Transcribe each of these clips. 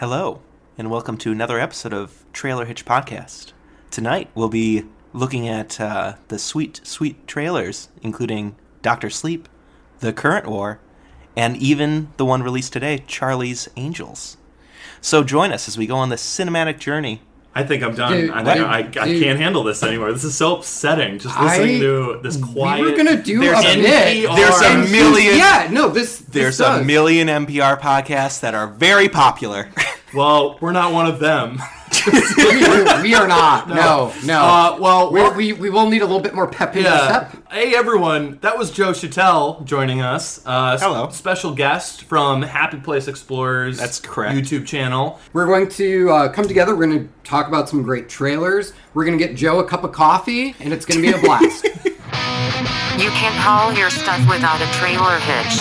Hello, and welcome to another episode of Trailer Hitch Podcast. Tonight, we'll be looking at the sweet, sweet trailers, including Dr. Sleep, The Current War, and even the one released today, Charlie's Angels. So join us as we go on this cinematic journey. I think I'm done. I can't handle this anymore. This is so upsetting. Just listening to this quiet. We were gonna do There's a bit. There's a million. Yeah, no. There's a million NPR podcasts that are very popular. Well, we're not one of them. we are not. No. We will need a little bit more pep in the step. Hey everyone, that was Joe Chitel joining us. Hello. Special guest from Happy Place Explorers. That's correct. YouTube channel. We're going to come together. We're going to talk about some great trailers. We're going to get Joe a cup of coffee, and it's going to be a blast. You can't haul your stuff without a trailer hitch.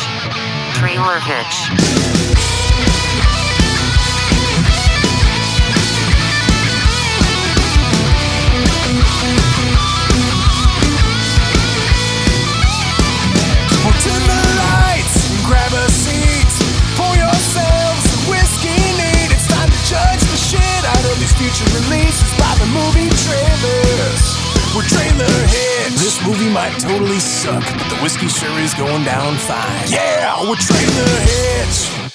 Trailer hitch. Grab a seat, pour yourselves a whiskey neat. It's time to judge the shit out of these future releases by the movie trailers. We're Trailer Hitch. This movie might totally suck, but the whiskey sure is going down fine. Yeah, we're Trailer Hitch.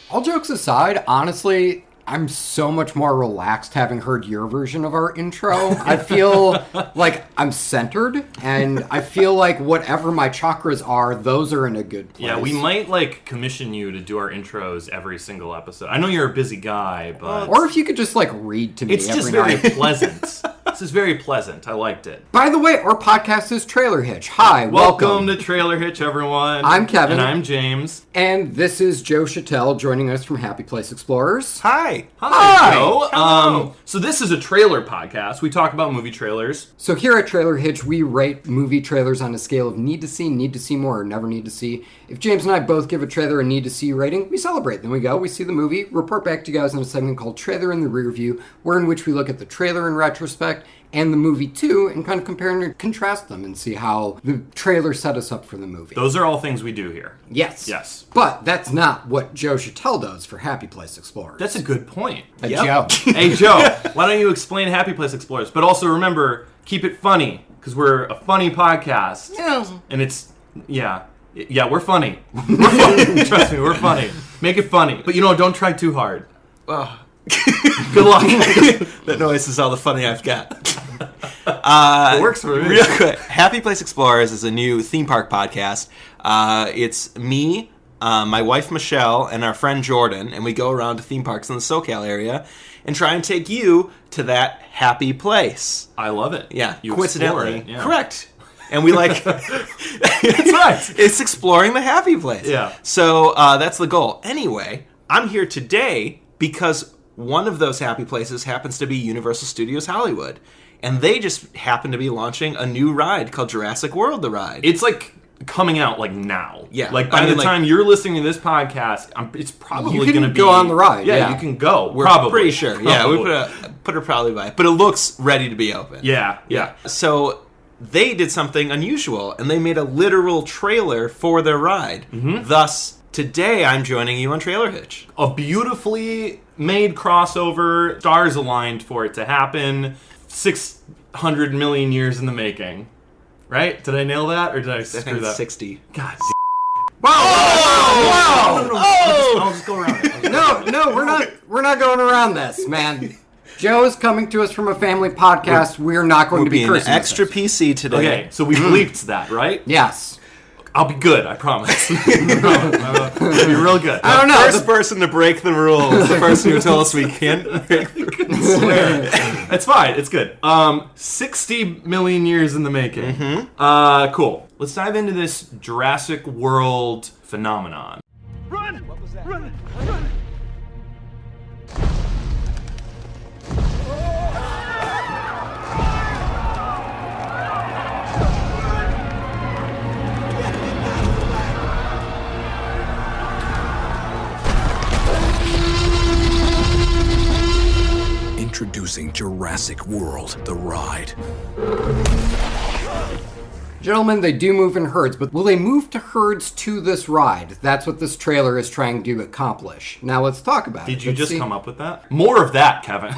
All jokes aside, honestly, I'm so much more relaxed having heard your version of our intro. I feel like I'm centered, and I feel like whatever my chakras are, those are in a good place. Yeah, we might commission you to do our intros every single episode. I know you're a busy guy, but or if you could just read to me. It's just very pleasant. This is very pleasant. I liked it. By the way, our podcast is Trailer Hitch. Hi, welcome to Trailer Hitch, everyone. I'm Kevin. And I'm James. And this is Joe Chitel joining us from Happy Place Explorers. Hi, Joe. Hello. So this is a trailer podcast. We talk about movie trailers. So here at Trailer Hitch, we rate movie trailers on a scale of need to see more, or never need to see. If James and I both give a trailer a need to see rating, we celebrate. Then we see the movie, report back to you guys on a segment called Trailer in the Rear View, in which we look at the trailer in retrospect and the movie too, and kind of compare and contrast them and see how the trailer set us up for the movie. Those are all things we do here. Yes. But that's not what Joe Chitel does for Happy Place Explorers. That's a good point. Joe. Hey, Joe, why don't you explain Happy Place Explorers? But also remember, keep it funny, because we're a funny podcast. Yeah. And it's, we're funny. We're funny. Trust me, we're funny. Make it funny. But, don't try too hard. Good luck. That noise is all the funny I've got. It works for me. Real quick, Happy Place Explorers is a new theme park podcast. It's me, my wife Michelle, and our friend Jordan, and we go around to theme parks in the SoCal area and try and take you to that happy place. I love it. Yeah, you coincidentally, explore it, yeah. Correct. And we That's right. It's exploring the happy place. Yeah. So that's the goal. Anyway, I'm here today because one of those happy places happens to be Universal Studios Hollywood. And they just happen to be launching a new ride called Jurassic World, the ride. It's coming out now. Yeah. By the time you're listening to this podcast, it's probably going to be... go on the ride. Yeah, you can go. We're probably. pretty sure. Probably. Yeah, we put her probably by. But it looks ready to be open. Yeah. So they did something unusual, and they made a literal trailer for their ride. Mm-hmm. Thus, today I'm joining you on Trailer Hitch. A beautifully made crossover, stars aligned for it to happen, 600 million years in the making. Right? Did I nail that, or did I screw that? 60. God. Wow! No. I'll just go around it. No, we're not going around this, man. Joe is coming to us from a family podcast. We're not going to be being cursing. Extra PC today. Okay, so we bleeped that, right? Yes. I'll be good, I promise. I'll be real good. I don't know. First person to break the rules, the person who told us we can't break the rules. Swear. It's fine. It's good. 60 million years in the making. Mm-hmm. Cool. Let's dive into this Jurassic World phenomenon. Run! What was that? Run! Run! Introducing Jurassic World, the ride. Gentlemen, they do move in herds, but will they move to herds to this ride? That's what this trailer is trying to accomplish. Now let's talk about it. Did you just come up with that? More of that, Kevin.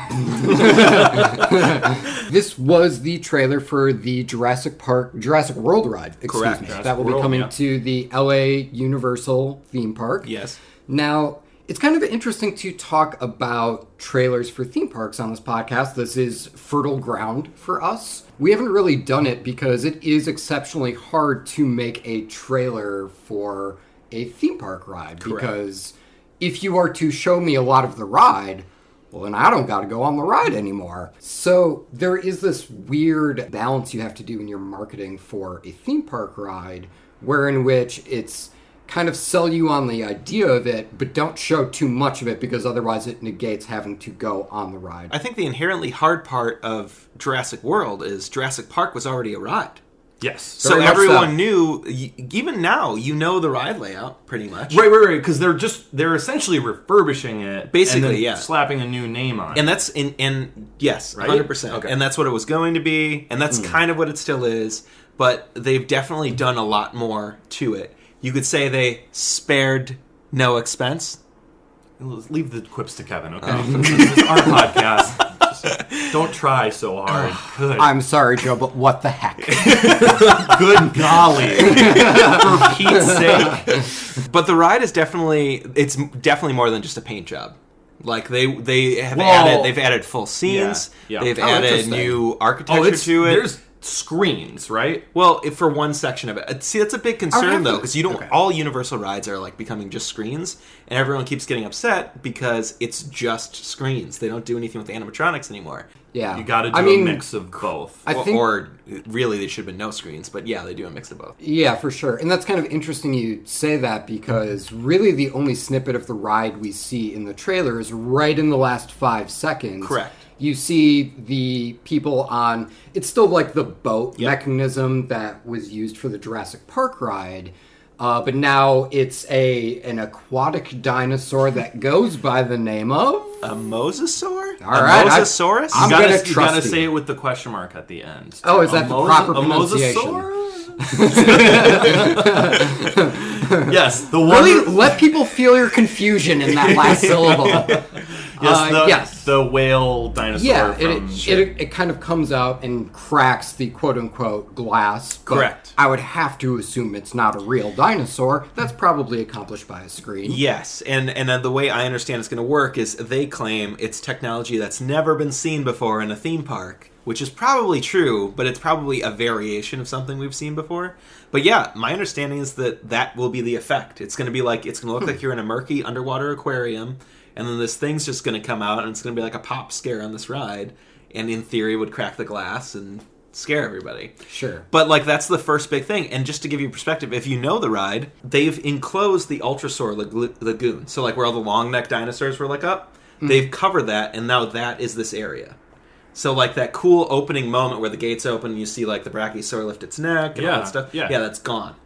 This was the trailer for the Jurassic World ride. Correct. Me. Jurassic That will be World, coming yeah. to the LA Universal theme park. Yes. Now, it's kind of interesting to talk about trailers for theme parks on this podcast. This is fertile ground for us. We haven't really done it because it is exceptionally hard to make a trailer for a theme park ride. Correct. Because if you are to show me a lot of the ride, well, then I don't got to go on the ride anymore. So there is this weird balance you have to do in your marketing for a theme park ride, wherein which it's kind of sell you on the idea of it, but don't show too much of it because otherwise it negates having to go on the ride. I think the inherently hard part of Jurassic World is Jurassic Park was already a ride. Yes. So Very much everyone so. knew, even now, you know the ride layout pretty much. Right, because they're essentially refurbishing it. Basically, and then yeah. slapping a new name on it. And that's and yes, Right? 100%. Okay. And that's what it was going to be, and that's kind of what it still is, but they've definitely done a lot more to it. You could say they spared no expense. Leave the quips to Kevin, okay? This is our podcast. Just don't try so hard. Good. I'm sorry, Joe, but what the heck? Good golly. For Pete's sake. But the ride is it's definitely more than just a paint job. Like they have Well, they've added full scenes. Yeah. They've Oh, added interesting. new architecture to it. There's screens, right? Well, for one section of it. See, that's a big concern, have though, to- because you don't. okay. All Universal rides are like becoming just screens, and everyone keeps getting upset because it's just screens. They don't do anything with the animatronics anymore. Yeah. You gotta do I a mean, mix of both. I think- Or really, they should have been no screens. But yeah, they do a mix of both. Yeah, for sure. And that's kind of interesting you say that because really the only snippet of the ride we see in the trailer is right in the last 5 seconds. Correct. You see the people on, it's still like the boat Yep. mechanism that was used for the Jurassic Park ride. But now it's an aquatic dinosaur that goes by the name of... A mosasaur? All right, A mosasaurus? I'm you gonna gotta trust you. say it with the question mark at the end. Oh, is that the proper a pronunciation? mosasaur? Yes, the one. Really, let people feel your confusion in that last syllable. Yes. The whale dinosaur. Yeah, from it kind of comes out and cracks the quote-unquote glass. But Correct. I would have to assume it's not a real dinosaur. That's probably accomplished by a screen. Yes, and the way I understand it's going to work is they claim it's technology that's never been seen before in a theme park, which is probably true, but it's probably a variation of something we've seen before. But yeah, my understanding is that will be the effect. It's going to look like you're in a murky underwater aquarium, and then this thing's just going to come out, and it's going to be like a pop scare on this ride, and in theory would crack the glass and scare everybody. Sure. But like that's the first big thing. And just to give you perspective, if you know the ride, they've enclosed the Ultrasaur Lagoon. So like where all the long neck dinosaurs were like up, they've covered that, and now that is this area. So like that cool opening moment where the gates open and you see like the Brachiosaur lift its neck and all that stuff. Yeah. That's gone.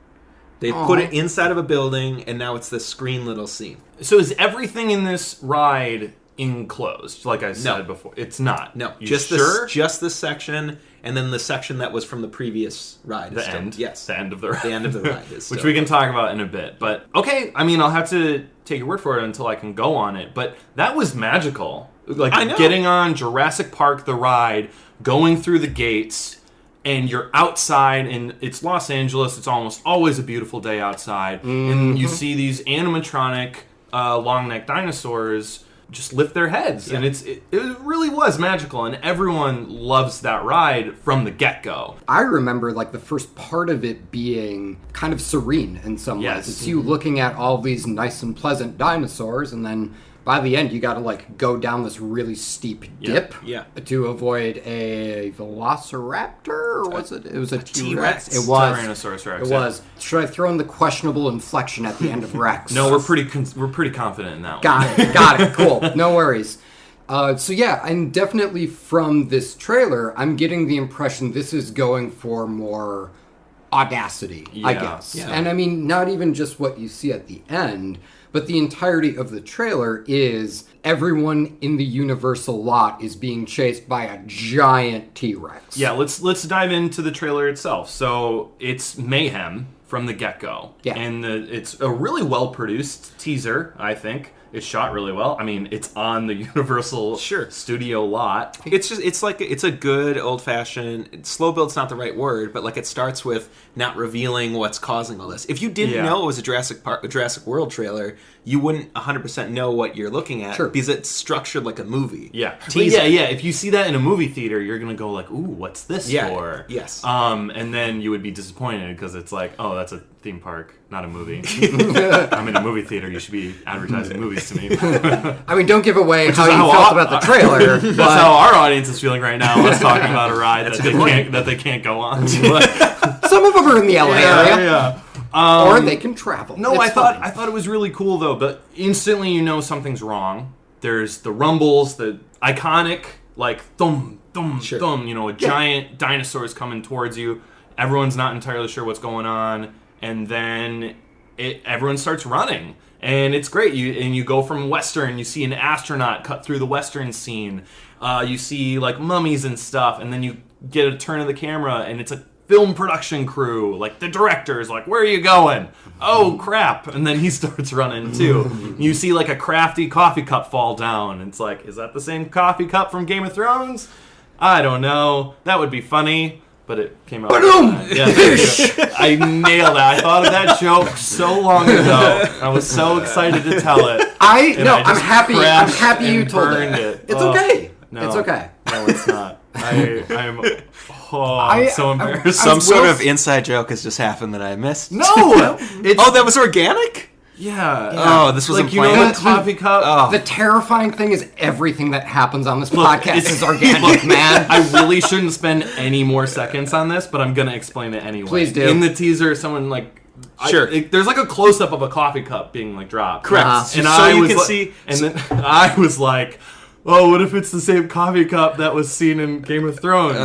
They put it inside of a building, and now it's this screen little scene. So is everything in this ride enclosed? Like I said before, it's not. No, You just sure? just this section, and then the section that was from the previous ride. The is still, end. yes, The end of the ride. The end of the ride is Which still- we can talk about in a bit. But okay, I mean, I'll have to take your word for it until I can go on it. But that was magical. Like I know. getting on Jurassic Park the ride, going through the gates, and you're outside, and it's Los Angeles. It's almost always a beautiful day outside, and you see these animatronic long neck dinosaurs just lift their heads, and it really was magical, and everyone loves that ride from the get-go. I remember like the first part of it being kind of serene in some Yes. ways. It's you looking at all these nice and pleasant dinosaurs, and then by the end you got to like go down this really steep dip Yeah. to avoid a velociraptor, or was it? It was a T-Rex. T-Rex. It was. Tyrannosaurus Rex. It was. Should I throw in the questionable inflection at the end of Rex? No, we're pretty confident in that one. Got it. Cool. No worries. So yeah, and definitely from this trailer, I'm getting the impression this is going for more audacity, I Yeah. guess. Yeah. And I mean, not even just what you see at the end, but but the entirety of the trailer is everyone in the Universal lot is being chased by a giant T-Rex. Yeah, let's dive into the trailer itself. So it's mayhem from the get-go. Yeah. And it's a really well-produced teaser, I think. It's shot really well. I mean, it's on the Universal studio lot. It's a good old-fashioned, slow build's not the right word, but like it starts with not revealing what's causing all this. If you didn't know it was a Jurassic World trailer, you wouldn't 100% know what you're looking at because it's structured like a movie. Yeah. Yeah. If you see that in a movie theater, you're going to go like, ooh, what's this for? Yes. And then you would be disappointed because it's like, oh, that's a theme park, not a movie. I'm in a movie theater. You should be advertising movies to me. I mean, don't give away how you felt about the trailer. That's how our audience is feeling right now. Us talking about a ride that they can't go on. Some of them are in the LA area. Yeah. Or they can travel. No, I thought it was really cool though. But instantly, you know something's wrong. There's the rumbles, the iconic like thump thump thump. You know, a giant dinosaur is coming towards you. Everyone's not entirely sure what's going on, and then everyone starts running, and it's great. You go from Western. You see an astronaut cut through the Western scene. You see like mummies and stuff, and then you get a turn of the camera, and it's a film production crew, like the director's like, where are you going? Oh crap. And then he starts running too. You see like a crafty coffee cup fall down. It's like, is that the same coffee cup from Game of Thrones? I don't know. That would be funny. But it came out. Yeah, I nailed it. I thought of that joke so long ago. I was so excited to tell it. I'm happy you told it. It's okay. No, it's okay. No, it's not. I'm so embarrassed. Some sort of inside joke has just happened that I missed. No! That was organic? Yeah. Oh, this was like, you know, the coffee cup. Oh. The terrifying thing is everything that happens on this podcast is organic, man. I really shouldn't spend any more seconds on this, but I'm going to explain it anyway. Please do. In the teaser, someone like... there's like a close-up of a coffee cup being like dropped. Correct. And so you can see... And then I was like... Oh, what if it's the same coffee cup that was seen in Game of Thrones? And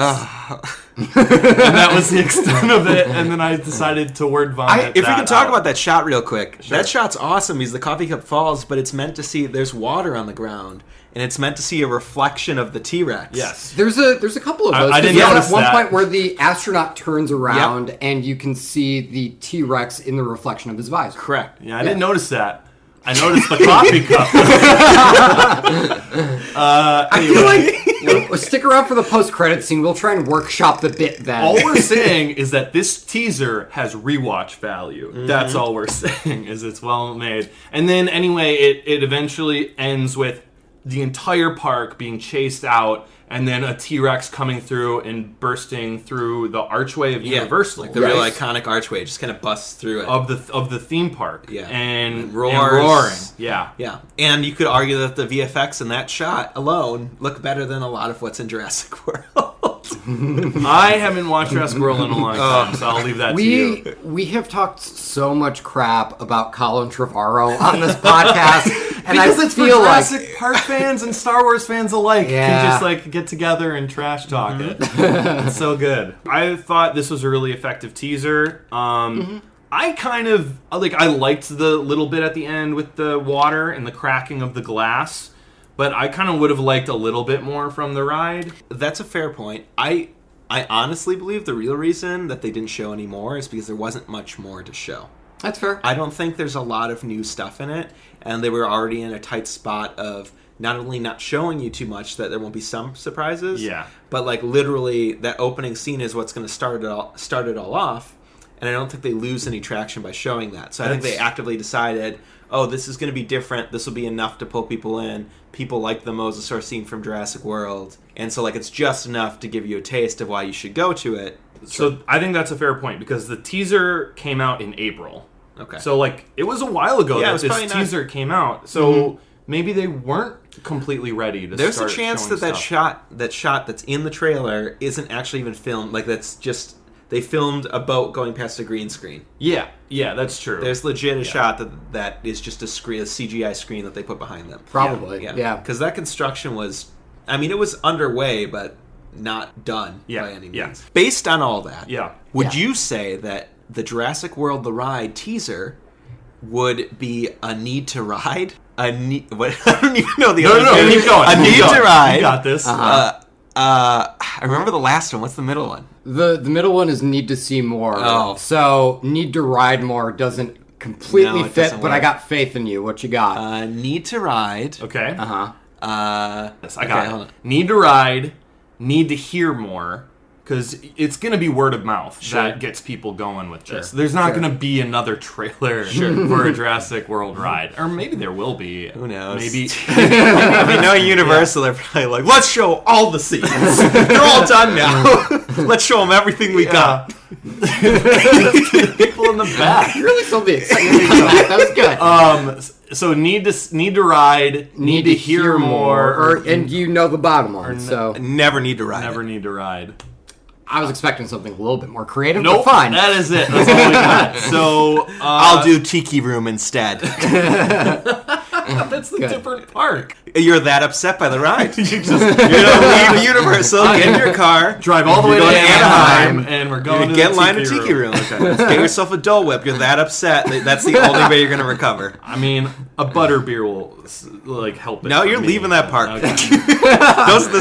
that was the extent of it, and then I decided to word vomit. If we can talk about that shot real quick. Sure. That shot's awesome because the coffee cup falls, but it's meant to see there's water on the ground, and it's meant to see a reflection of the T-Rex. Yes. There's a couple of those. I didn't notice at one that. point where the astronaut turns around, and you can see the T-Rex in the reflection of his visor. Correct. Yeah, I didn't notice that. I noticed the coffee cup. I feel like stick around for the post-credit scene. We'll try and workshop the bit then. All we're saying is that this teaser has rewatch value. Mm-hmm. That's all we're saying, is it's well made. And then anyway, it eventually ends with the entire park being chased out, and then a T-Rex coming through and bursting through the archway of Universal. Like the real iconic archway, just kind of busts through it. Of the theme park. Yeah. And roars. And roaring. Yeah. Yeah. And you could argue that the VFX in that shot alone look better than a lot of what's in Jurassic World. I haven't watched Jurassic World in a long time, so I'll leave that to you. We have talked so much crap about Colin Trevorrow on this podcast, and because I it's feel for like Jurassic Park fans and Star Wars fans alike can just like get together and trash talk it. It's so good. I thought this was a really effective teaser. I kind of I liked the little bit at the end with the water and the cracking of the glass. But I kind of would have liked a little bit more from the ride. That's a fair point. I honestly believe the real reason that they didn't show any more is because there wasn't much more to show. That's fair. I don't think there's a lot of new stuff in it, and they were already in a tight spot of not only not showing you too much that there won't be some surprises, but like literally that opening scene is what's going to start it all off, and I don't think they lose any traction by showing that. So I think they actively decided, oh, this is going to be different. This will be enough to pull people in. People like the Mosasaur scene from Jurassic World. And so, like, it's just enough to give you a taste of why you should go to it. So I think that's a fair point, because the teaser came out in April. Okay. So, like, it was a while ago that this teaser came out. So maybe they weren't completely ready to There's start a chance showing that stuff. that shot that's in the trailer isn't actually even filmed. Like, that's just... They filmed a boat going past a green screen. Yeah, that's true. There's legit a shot that is just a CGI screen that they put behind them. Probably, yeah. Because that construction was... I mean, it was underway, but not done by any means. Based on all that, would you say that the Jurassic World The Ride teaser would be a need to ride. What? I don't even know the No, other no, two. keep going. A need to ride. You got this. I remember the last one. What's the middle one? The middle one is need to see more. Oh. So need to ride more doesn't completely No, it fit, doesn't but I work. got faith in you. What you got? Need to ride. Okay. Yes, I got it. Need to ride. Need to hear more. Because it's going to be word of mouth that gets people going with this. There's not going to be another trailer for a Jurassic World ride. Or maybe there will be. Who knows? Maybe. If you know Universal, they're probably like, let's show all the scenes. They're all done now. Let's show them everything we got. People in the back. You really sold the excitement. That was good. So need to ride. Need to hear more. And you know the bottom one. So Never need to ride. Never need to ride. I was expecting something a little bit more creative, Nope, but fine. that is it. That's all we got. So I'll do Tiki Room instead. that's the different park. You're that upset by the ride. You're gonna leave Universal, get in your car, Drive all the way to going to Anaheim, and we're going to get in the line to Tiki Room. Get yourself a Dole Whip. You're that upset. That's the only way you're gonna recover. I mean, a butterbeer will help it. No, for you're me. leaving that park. Okay.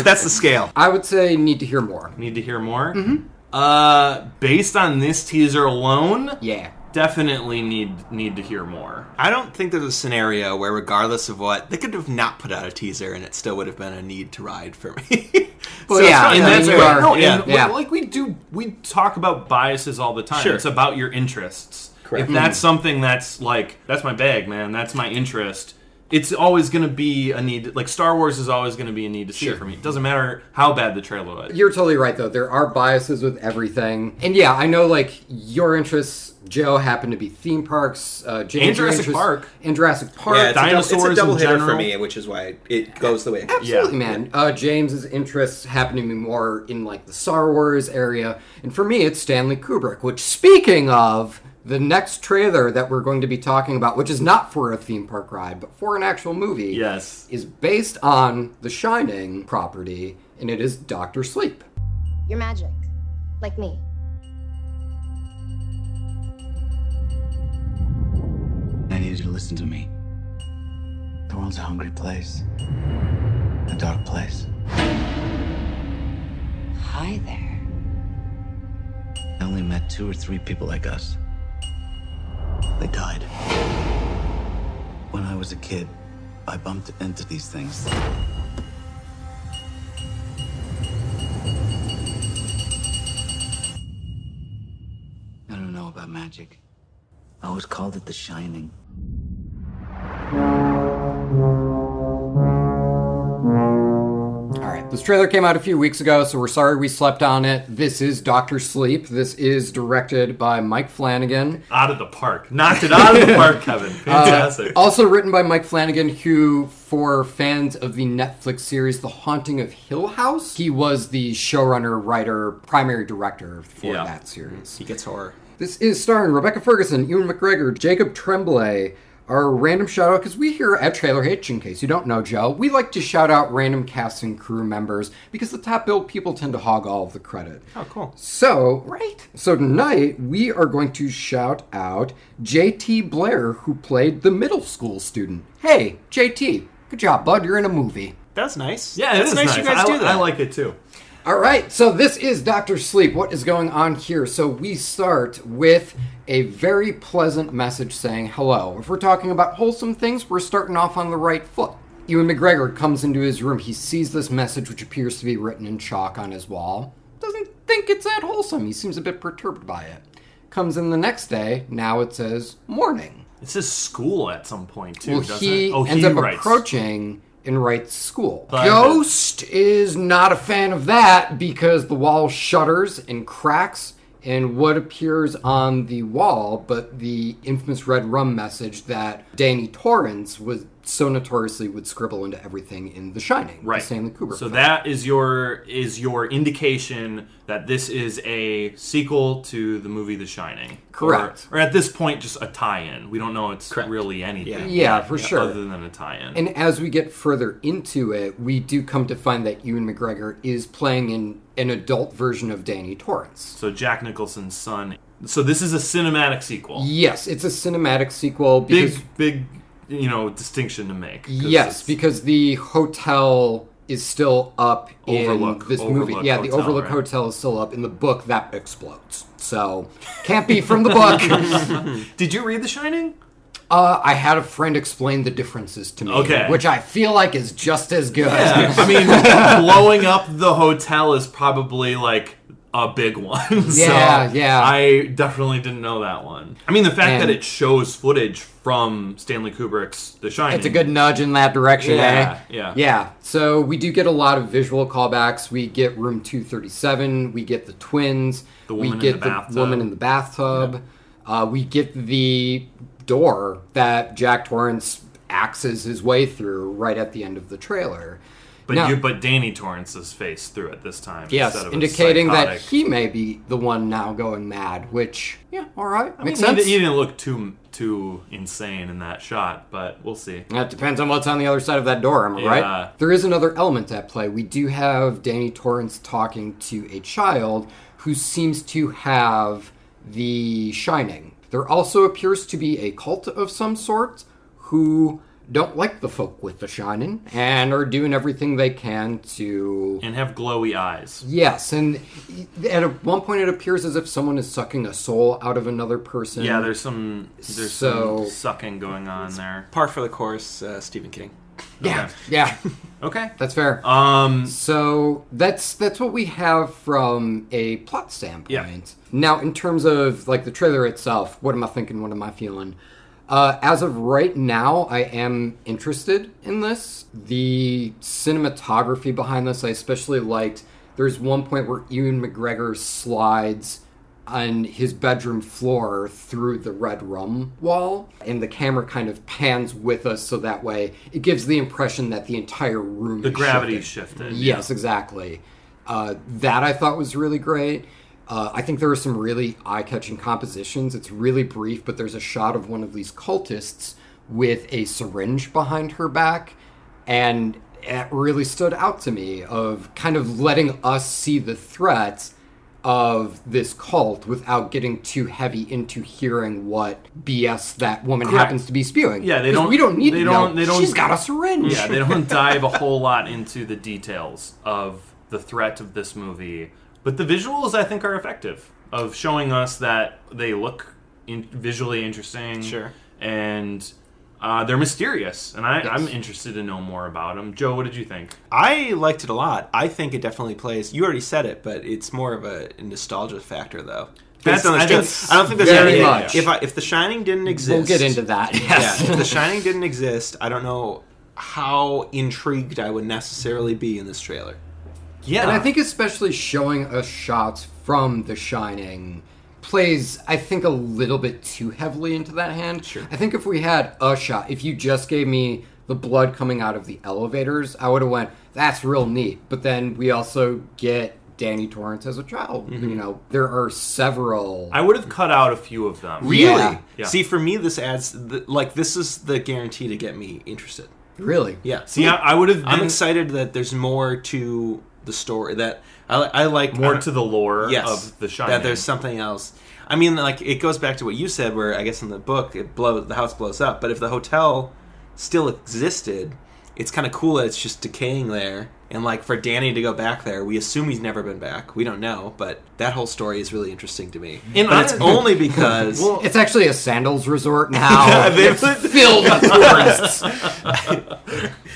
That's the scale. I would say need to hear more. Need to hear more. Based on this teaser alone, Yeah. definitely need to hear more. I don't think there's a scenario where, regardless of what, they could have not put out a teaser and it still would have been a need to ride for me. Well, yeah, And I that's mean, you are- no, yeah. we talk about biases all the time. Sure. It's about your interests. Correct. If that's something that's that's my bag, man. That's my interest. It's always going to be a need. Like Star Wars is always going to be a need to see it for me. It doesn't matter how bad the trailer was. You're totally right, though. There are biases with everything. And yeah, I know, your interests, Joe, happen to be theme parks. James, And Jurassic your interests- Park. And Jurassic Park. Yeah, it's Dinosaurs a double in hitter for general. me, which is why it goes the way it goes. Absolutely, Yeah. man. James's interests happen to be more in, the Star Wars area. And for me, it's Stanley Kubrick, which, speaking of... The next trailer that we're going to be talking about, which is not for a theme park ride, but for an actual movie, Yes. is based on the Shining property, and it is Dr. Sleep. You're magic. Like me. I need you to listen to me. The world's a hungry place. A dark place. Hi there. I only met 2 or 3 people like us. They died. When I was a kid, I bumped into these things. I don't know about magic. I always called it the Shining. Alright, this trailer came out a few weeks ago, so we're sorry we slept on it. This is Dr. Sleep. This is directed by Mike Flanagan. Out of the park. Knocked it out of the park, Kevin. Fantastic. Also written by Mike Flanagan, who, for fans of the Netflix series The Haunting of Hill House, he was the showrunner, writer, primary director for that series. He gets horror. This is starring Rebecca Ferguson, Ewan McGregor, Jacob Tremblay. Our random shout out, because we here at Trailer Hitch, in case you don't know, Joe, we like to shout out random cast and crew members because the top billed people tend to hog all of the credit. Oh, cool. So tonight we are going to shout out JT Blair, who played the middle school student. Hey, JT, good job, bud. You're in a movie. That's nice. Yeah, That's it is nice. you guys do that. I like it too. All right, so this is Dr. Sleep. What is going on here? So we start with a very pleasant message saying hello. If we're talking about wholesome things, we're starting off on the right foot. Ewan McGregor comes into his room. He sees this message, which appears to be written in chalk on his wall. Doesn't think it's that wholesome. He seems a bit perturbed by it. Comes in the next day. Now it says morning. It says school at some point too, Well, doesn't he it? Oh, ends up writes. approaching and writes school. But- Ghost is not a fan of that because the wall shudders and cracks and what appears on the wall, but the infamous red rum message that Danny Torrance was so notoriously would scribble into everything in The Shining, Right. the Stanley Kubrick So film. that is your indication that this is a sequel to the movie The Shining. Correct. Or at this point, just a tie-in. We don't know it's really anything. Yeah, for sure. Other than a tie-in. And as we get further into it, we do come to find that Ewan McGregor is playing in an adult version of Danny Torrance. So Jack Nicholson's son So this is a cinematic sequel. Yes, it's a cinematic sequel. Because, Big, distinction to make. Yes, because the hotel is still up in this movie. Yeah, the Overlook Hotel is still up. In the book, that explodes. So, can't be from the book. Did you read The Shining? I had a friend explain the differences to me, which I feel like is just as good. Yeah. I mean, blowing up the hotel is probably like a big one. Yeah. I definitely didn't know that one. I mean, the fact that it shows footage from Stanley Kubrick's The Shining. It's a good nudge in that direction, Yeah. Yeah. So we do get a lot of visual callbacks. We get room 237. We get the twins. We get the woman in the bathtub. Yeah. We get the door that Jack Torrance axes his way through right at the end of the trailer. But Danny Torrance's face through it this time. Yes, indicating that he may be the one now going mad, which, all right, makes sense. He didn't look too insane in that shot, but we'll see. That depends on what's on the other side of that door, am I right? There is another element at play. We do have Danny Torrance talking to a child who seems to have the Shining. There also appears to be a cult of some sort who don't like the folk with the Shining and are doing everything they can to... And have glowy eyes. Yes, and at one point it appears as if someone is sucking a soul out of another person. Yeah, there's some sucking going on there. Par for the course, Stephen King. Yeah. Okay. That's fair. So that's what we have from a plot standpoint. Yeah. Now, in terms of like the trailer itself, what am I thinking? What am I feeling? As of right now, I am interested in this. The cinematography behind this, I especially liked. There's one point where Ewan McGregor slides on his bedroom floor through the red rum wall, and the camera kind of pans with us, so that way it gives the impression that the entire room is gravity shifted. Yes, exactly. That I thought was really great. I think there are some really eye-catching compositions. It's really brief, but there's a shot of one of these cultists with a syringe behind her back, and it really stood out to me of kind of letting us see the threat of this cult without getting too heavy into hearing what BS that woman happens to be spewing. Yeah, we don't need to know. She's got a syringe. Yeah, they don't dive a whole lot into the details of the threat of this movie. But the visuals, I think, are effective of showing us that they look visually interesting. Sure. And they're mysterious. And I'm interested to know more about them. Joe, what did you think? I liked it a lot. I think it definitely plays... You already said it, but it's more of a nostalgia factor, though. I don't think there's very much. If The Shining didn't exist... We'll get into that. Yes. Yeah, if The Shining didn't exist, I don't know how intrigued I would necessarily be in this trailer. Yeah. And I think especially showing us shots from The Shining plays, I think, a little bit too heavily into that hand. Sure. I think if we had a shot, if you just gave me the blood coming out of the elevators, I would have went, that's real neat. But then we also get Danny Torrance as a child. Mm-hmm. You know, there are several... I would have cut out a few of them. Really? Yeah. See, for me, this adds... this is the guarantee to get me interested. Really? Yeah. See, I would have been... I'm excited that there's more to... the story that I like more to the lore of The Shining. That there's something else. I mean, like, it goes back to what you said, where I guess in the book the house blows up, but if the hotel still existed, it's kind of cool that it's just decaying there. And like for Danny to go back there, we assume he's never been back. We don't know, but that whole story is really interesting to me. But it's only because it's actually a sandals resort now. It's filled with tourists.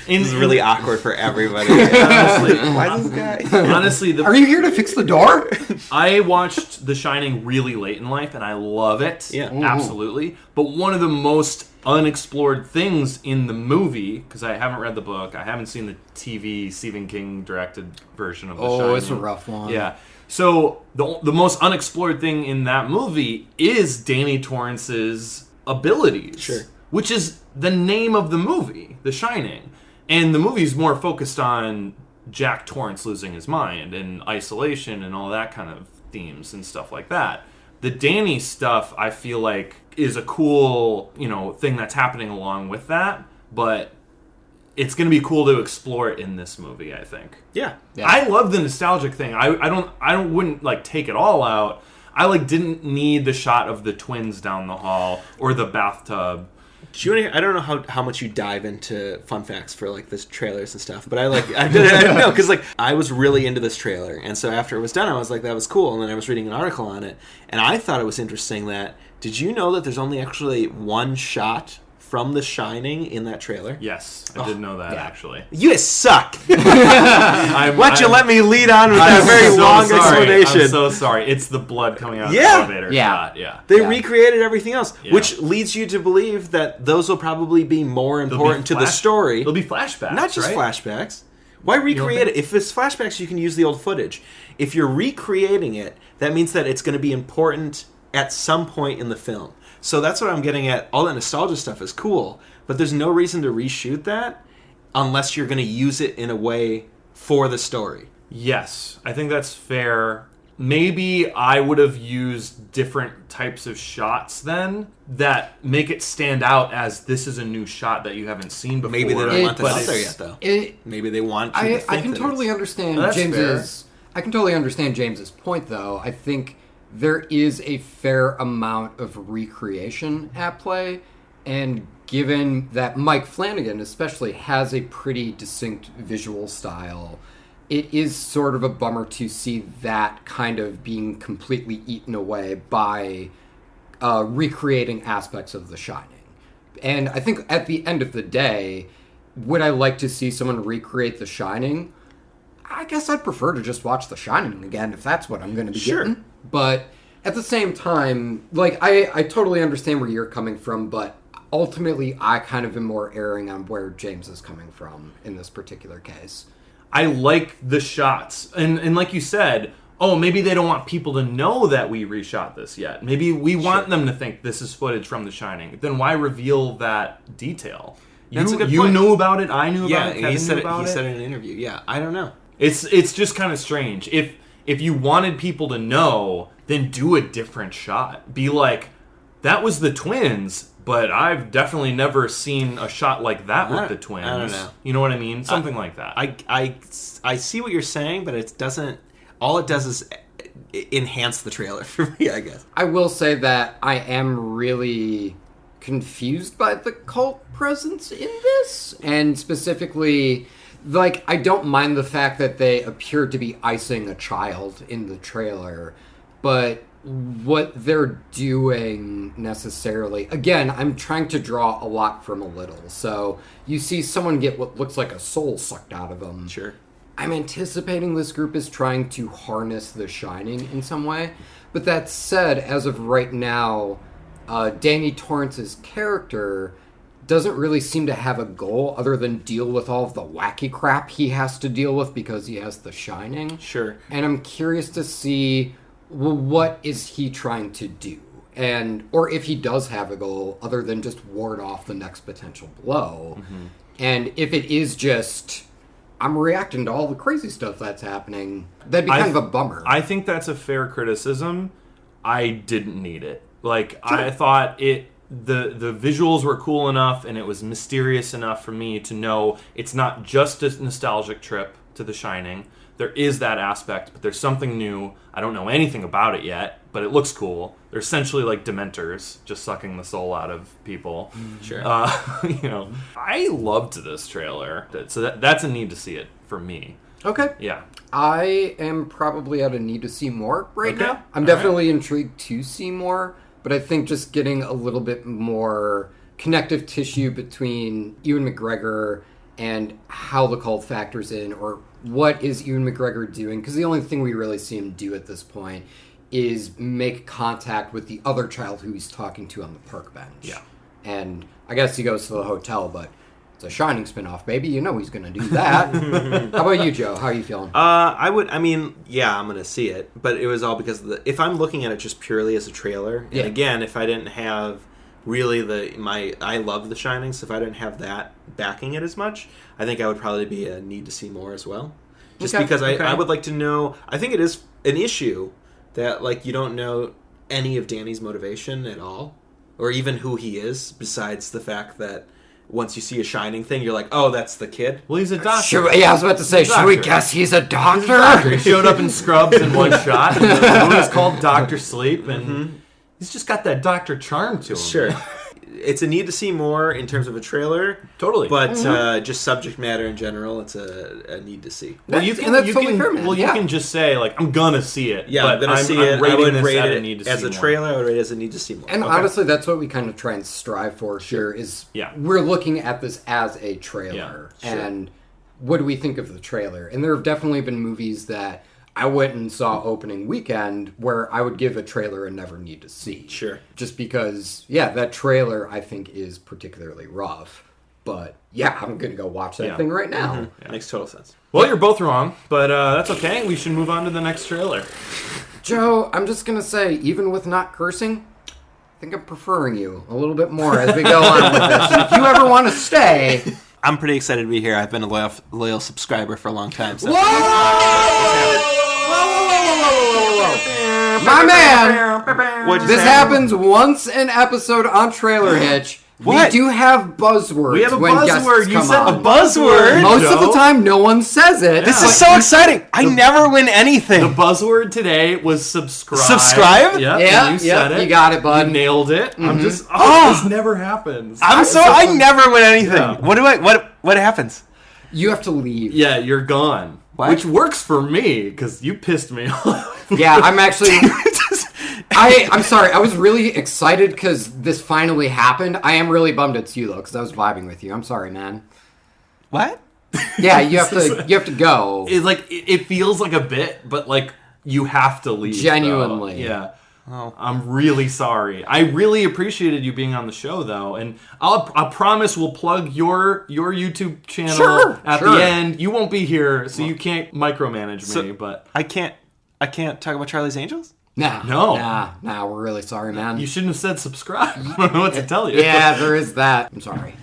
This is really awkward for everybody. Honestly, why this guy? Honestly, are you here to fix the door? I watched The Shining really late in life, and I love it. Yeah, absolutely. But one of the most unexplored things in the movie, because I haven't read the book, I haven't seen the TV Stephen King directed version of The Shining. Oh, it's a rough one. Yeah. So the most unexplored thing in that movie is Danny Torrance's abilities. Sure. Which is the name of the movie, The Shining. And the movie's more focused on Jack Torrance losing his mind and isolation and all that kind of themes and stuff like that. The Danny stuff, I feel like, is a cool, thing that's happening along with that, but it's going to be cool to explore it in this movie, I think. Yeah. I love the nostalgic thing. I wouldn't like take it all out. I didn't need the shot of the twins down the hall or the bathtub. I don't know how much you dive into fun facts for this trailers and stuff, but I don't know, because I was really into this trailer, and so after it was done, I was like, that was cool, and then I was reading an article on it, and I thought it was interesting that, did you know that there's only actually one shot from The Shining in that trailer? Yes, I did know that, actually. You guys suck! Why don't you let me lead on with that very long explanation? I'm so sorry. It's the blood coming out of the elevator shot. Yeah. They recreated everything else, which leads you to believe that those will probably be more important to the story. There'll be flashbacks, not just flashbacks. Why recreate it? If it's flashbacks, you can use the old footage. If you're recreating it, that means that it's going to be important at some point in the film. So that's what I'm getting at. All that nostalgia stuff is cool, but there's no reason to reshoot that unless you're going to use it in a way for the story. Yes, I think that's fair. Maybe I would have used different types of shots then that make it stand out as this is a new shot that you haven't seen before. Maybe they don't want that out there yet, though. Maybe they want you to think I can totally understand I can totally understand James's point, though. I think there is a fair amount of recreation at play, and given that Mike Flanagan especially has a pretty distinct visual style, it is sort of a bummer to see that kind of being completely eaten away by recreating aspects of The Shining. And I think at the end of the day, would I like to see someone recreate The Shining? I guess I'd prefer to just watch The Shining again if that's what I'm going to be getting. But at the same time, I totally understand where you're coming from, but ultimately I kind of am more erring on where James is coming from in this particular case. I like the shots. And like you said, maybe they don't want people to know that we reshot this yet. Maybe we want them to think this is footage from The Shining. Then why reveal that detail? That's a good point. You knew about it, I knew about it, Kevin he said knew about it. He said it in an interview. Yeah, I don't know. It's just kind of strange. If you wanted people to know, then do a different shot. Be like, that was the twins, but I've definitely never seen a shot like that with the twins. I don't know. You know what I mean? Something like that. I see what you're saying, but it doesn't. All it does is enhance the trailer for me, I guess. I will say that I am really confused by the cult presence in this, and specifically, I don't mind the fact that they appear to be icing a child in the trailer, but what they're doing necessarily, again, I'm trying to draw a lot from a little. So you see someone get what looks like a soul sucked out of them. Sure. I'm anticipating this group is trying to harness The Shining in some way. But that said, as of right now, Danny Torrance's character doesn't really seem to have a goal other than deal with all of the wacky crap he has to deal with because he has The Shining. Sure. And I'm curious to see, what is he trying to do? Or if he does have a goal other than just ward off the next potential blow. Mm-hmm. And if it is just, I'm reacting to all the crazy stuff that's happening, that'd be kind of a bummer. I think that's a fair criticism. I didn't need it. I thought the visuals were cool enough and it was mysterious enough for me to know it's not just a nostalgic trip to The Shining. There is that aspect, but there's something new. I don't know anything about it yet, but it looks cool. They're essentially like Dementors, just sucking the soul out of people. Sure. I loved this trailer. So that's a need to see it for me. Okay. Yeah. I am probably at a need to see more now. I'm definitely intrigued to see more, but I think just getting a little bit more connective tissue between Ewan McGregor and how the cult factors in, or what is Ewan McGregor doing? Because the only thing we really see him do at this point is make contact with the other child who he's talking to on the park bench. Yeah. And I guess he goes to the hotel, but it's a Shining spinoff, baby. You know he's going to do that. How about you, Joe? How are you feeling? I'm going to see it, but it was all because of if I'm looking at it just purely as a trailer, and again, if I didn't have really I love The Shining, so if I didn't have that backing it as much, I think I would probably be a need to see more as well. Just because I would like to know, I think it is an issue that you don't know any of Danny's motivation at all, or even who he is, besides the fact that once you see a shining thing, you're like, oh, that's the kid. Well, he's a doctor. I was about to say, should we guess he's a doctor? He showed up in scrubs in one shot. The movie's called Dr. Sleep, and he's just got that doctor charm to him. Sure. It's a need to see more in terms of a trailer. Totally. But just subject matter in general, it's a need to see. Well, That's totally fair, man. Well, you can just say, like, I'm gonna see it. Yeah, but I'm going to see it. I rating would this rate at a it need to as see a more. trailer. I would rate it as a need to see more. And honestly, that's what we kind of try and strive for here is we're looking at this as a trailer. Yeah, and what do we think of the trailer? And there have definitely been movies that I went and saw opening weekend where I would give a trailer and never need to see. Sure. Just because, that trailer I think is particularly rough. But I'm going to go watch that thing right now. Makes total sense. Well, you're both wrong, but that's okay. We should move on to the next trailer. Joe, I'm just going to say, even with not cursing, I think I'm preferring you a little bit more as we go on with this. And if you ever want to stay... I'm pretty excited to be here. I've been a loyal subscriber for a long time. So. Whoa! My man! This happens once an episode on Trailer Hitch. What? We do have buzzwords. We have a when buzzword. Guests You come said on. a buzzword. Most of Joe. the time, no one says it. This is so exciting. I never win anything. The buzzword today was subscribe. Subscribe? Yep, Yeah, and you said it. you got it, bud. You nailed it. I'm just, this never happens. I never win anything. Yeah. What happens? You have to leave. Yeah, you're gone. What? Which works for me, because you pissed me off. Yeah, I'm actually... I'm sorry. I was really excited because this finally happened. I am really bummed it's you, though, because I was vibing with you. I'm sorry, man. What? Yeah, you have to go. It feels like a bit, but, like, you have to leave. Genuinely. Though. Yeah. Oh. I'm really sorry. I really appreciated you being on the show, though, and I promise we'll plug your YouTube channel at the end. You won't be here, so you can't micromanage me. But I can't talk about Charlie's Angels. Nah, we're really sorry, man. You shouldn't have said subscribe. I don't know what to tell you. Yeah, there is that. I'm sorry.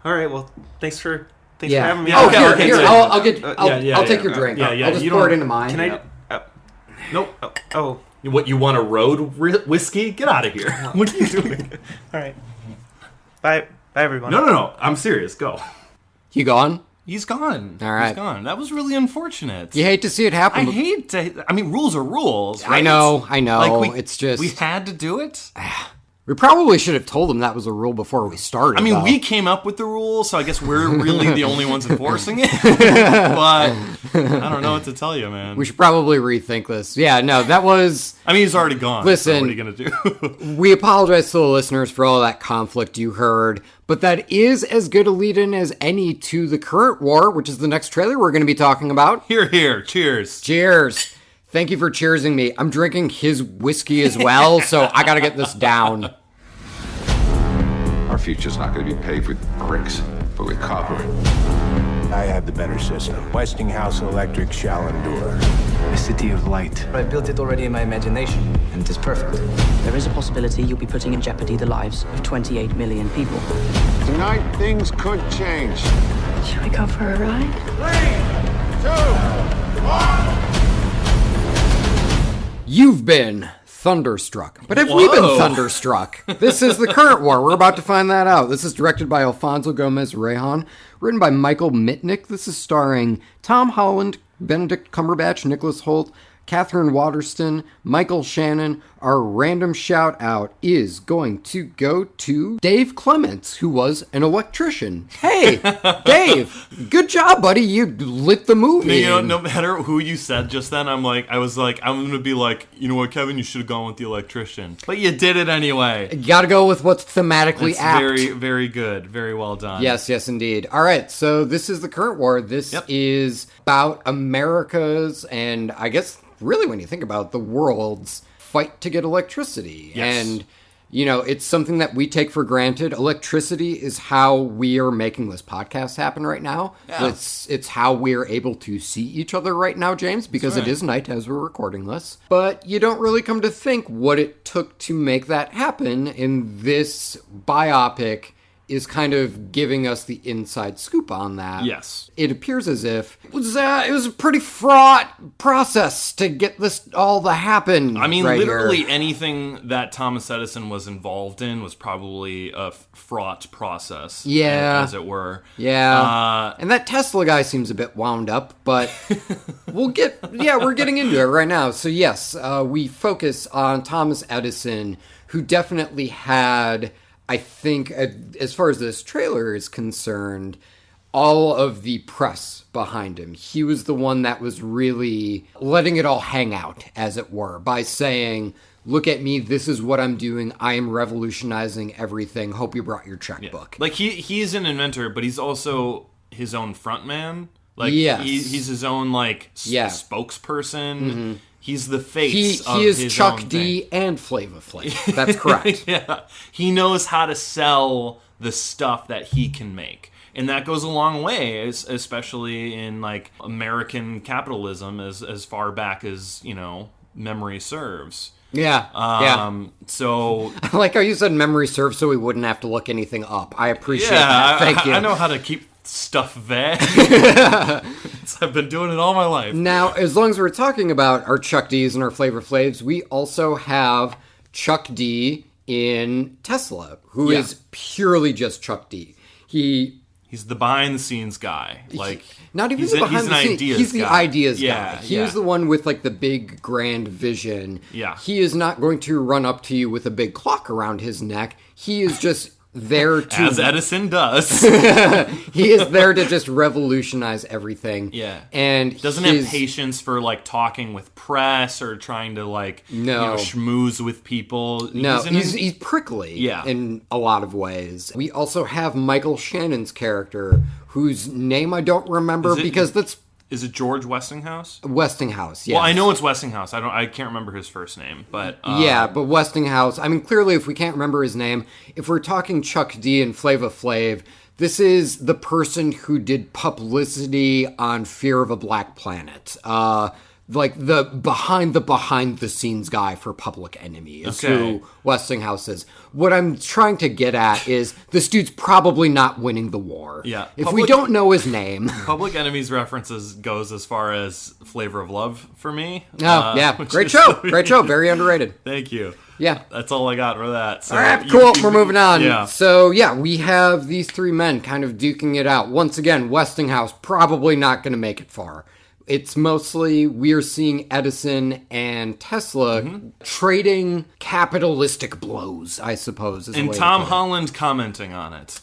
All right. Well, thanks for having me. Oh, on. here. I'll take your drink. Yeah, I'll just pour it into mine. Can I? Nope. Oh. What, you want a road whiskey? Get out of here. What are you doing? All right. Bye, everyone. No. I'm serious. Go. You gone? He's gone. All right. He's gone. That was really unfortunate. You hate to see it happen. I mean, rules are rules, right? I know. Like it's just... We had to do it? We probably should have told him that was a rule before we started. I mean, we came up with the rule, so I guess we're really the only ones enforcing it. But I don't know what to tell you, man. We should probably rethink this. Yeah, no, that was... I mean, he's already gone. Listen, so what are you going to do? We apologize to the listeners for all that conflict you heard, but that is as good a lead-in as any to the current war, which is the next trailer we're going to be talking about. Here. Cheers. Cheers. Thank you for cheersing me. I'm drinking his whiskey as well, so I gotta get this down. Our future's not going to be paved with bricks, but with copper. I have the better system. Westinghouse Electric shall endure. A city of light. I built it already in my imagination, and it is perfect. There is a possibility you'll be putting in jeopardy the lives of 28 million people. Tonight, things could change. Should we go for a ride? 3, 2, 1. You've been thunderstruck. But have we been thunderstruck? This is the current war. We're about to find that out. This is directed by Alfonso Gomez-Rejon, written by Michael Mitnick. This is starring Tom Holland, Benedict Cumberbatch, Nicholas Hoult, Catherine Waterston, Michael Shannon. Our random shout out is going to go to Dave Clements, who was an electrician. Hey, Dave, good job, buddy. You lit the movie. You know, no matter who you said just then, I'm going to be like, you know what, Kevin, you should have gone with the electrician. But you did it anyway. You gotta go with what's thematically apt. Very, very good. Very well done. Yes, indeed. All right, so this is the current war. This is about America's, and I guess really when you think about the world's fight to get electricity. Yes. And, you know, it's something that we take for granted. Electricity is how we are making this podcast happen right now. Yeah. It's how we're able to see each other right now, James, because it is night as we're recording this. But you don't really come to think what it took to make that happen in this biopic is kind of giving us the inside scoop on that. Yes. It appears as if it was a pretty fraught process to get this all to happen. I mean, right literally here. anything that Thomas Edison was involved in was probably a fraught process. Yeah. As it were. Yeah. And that Tesla guy seems a bit wound up, but we're getting into it right now. So yes, we focus on Thomas Edison, who definitely had, I think, as far as this trailer is concerned, all of the press behind him. He was the one that was really letting it all hang out, as it were, by saying, look at me, this is what I'm doing, I am revolutionizing everything, hope you brought your checkbook. Yeah. Like, he's an inventor, but he's also his own frontman. Like, yes. he's his own, like, spokesperson. Mm-hmm. He's the face of his He is Chuck own D thing. and Flava Flav. That's correct. Yeah. He knows how to sell the stuff that he can make. And that goes a long way, especially in, like, American capitalism as far back as, memory serves. Yeah. So I like how you said memory serves so we wouldn't have to look anything up. I appreciate that. Thank you. I know how to keep stuff vague. I've been doing it all my life. Now, as long as we're talking about our Chuck D's and our Flavor Flavs, we also have Chuck D in Tesla, who is purely just Chuck D. He's the behind-the-scenes guy. Like, not even the behind the scenes. He's the ideas guy. He's the one with, like, the big grand vision. Yeah. He is not going to run up to you with a big clock around his neck. He is just there to... As Edison does. He is there to just revolutionize everything. Yeah. And doesn't have patience for, like, talking with press or trying to, like, schmooze with people. No, he's prickly in a lot of ways. We also have Michael Shannon's character, whose name I don't remember because that's... Is it George Westinghouse? Westinghouse, yes. Well, I know it's Westinghouse. I can't remember his first name, but but Westinghouse. I mean, clearly, if we can't remember his name, if we're talking Chuck D and Flava Flav, this is the person who did publicity on Fear of a Black Planet. Like the behind the scenes guy for Public Enemy is who Westinghouse is. What I'm trying to get at is this dude's probably not winning the war. Yeah. If we don't know his name. Public Enemy's references goes as far as Flavor of Love for me. Oh, yeah. Great show. Great show. Very underrated. Thank you. Yeah. That's all I got for that. So all right, cool. We're moving on. Yeah. So, we have these three men kind of duking it out. Once again, Westinghouse probably not going to make it far. It's mostly we're seeing Edison and Tesla trading capitalistic blows, I suppose. And Tom Holland commenting on it.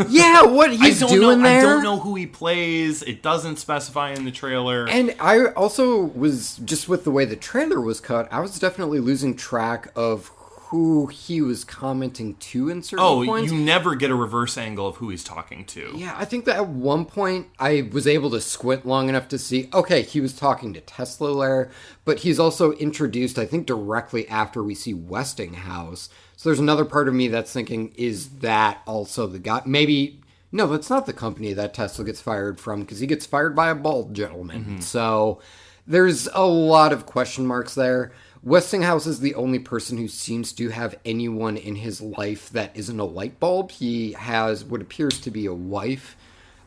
Yeah, what he's doing there. I don't know who he plays. It doesn't specify in the trailer. And I also was, just with the way the trailer was cut, I was definitely losing track of who he was commenting to in certain points. You never get a reverse angle of who he's talking to. Yeah, I think that at one point I was able to squint long enough to see, okay, he was talking to Tesla there, but he's also introduced, I think, directly after we see Westinghouse. So there's another part of me that's thinking, is that also the guy? Maybe, no, that's not the company that Tesla gets fired from, because he gets fired by a bald gentleman. So there's a lot of question marks there. Westinghouse is the only person who seems to have anyone in his life that isn't a light bulb. He has what appears to be a wife.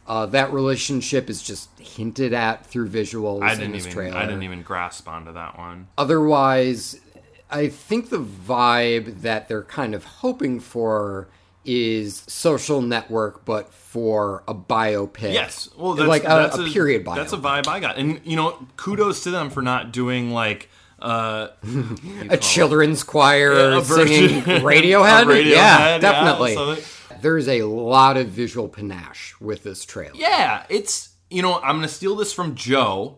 That relationship is just hinted at through visuals in this trailer. I didn't even grasp onto that one. Otherwise, I think the vibe that they're kind of hoping for is Social Network, but for a biopic. Yes. Well, that's a period biopic. That's a vibe I got. And, kudos to them for not doing, like, a children's choir singing Radiohead? Yeah, definitely. So there's a lot of visual panache with this trailer. Yeah, it's, I'm going to steal this from Joe,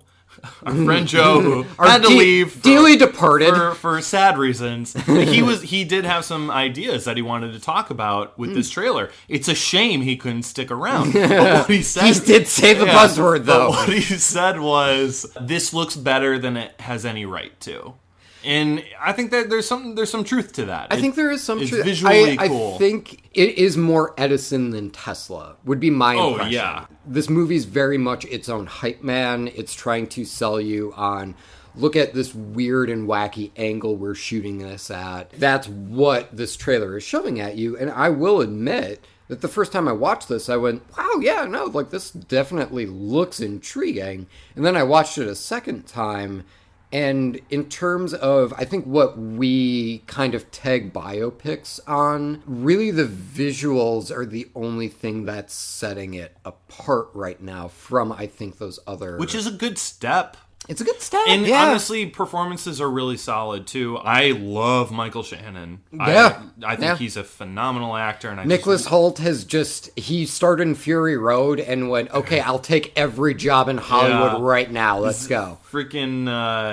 our friend Joe, who had to leave. Dearly departed. For sad reasons. He did have some ideas that he wanted to talk about with this trailer. It's a shame he couldn't stick around. But what he said, he did say the buzzword, though. But what he said was, this looks better than it has any right to. And I think that there's some truth to that. I think there is some truth. It's visually cool. I think it is more Edison than Tesla, would be my impression. Oh, yeah. This movie's very much its own hype man. It's trying to sell you on, look at this weird and wacky angle we're shooting this at. That's what this trailer is shoving at you. And I will admit, that the first time I watched this, I went, wow, yeah, no, like, this definitely looks intriguing. And then I watched it a second time, and in terms of, I think, what we kind of tag biopics on, really the visuals are the only thing that's setting it apart right now from, I think, those other... Which is a good step. It's a good step, And yeah. honestly, performances are really solid, too. I love Michael Shannon. Yeah. I think he's a phenomenal actor. And Nicholas Hoult has he started in Fury Road and went, okay, I'll take every job in Hollywood right now. Let's go. Freaking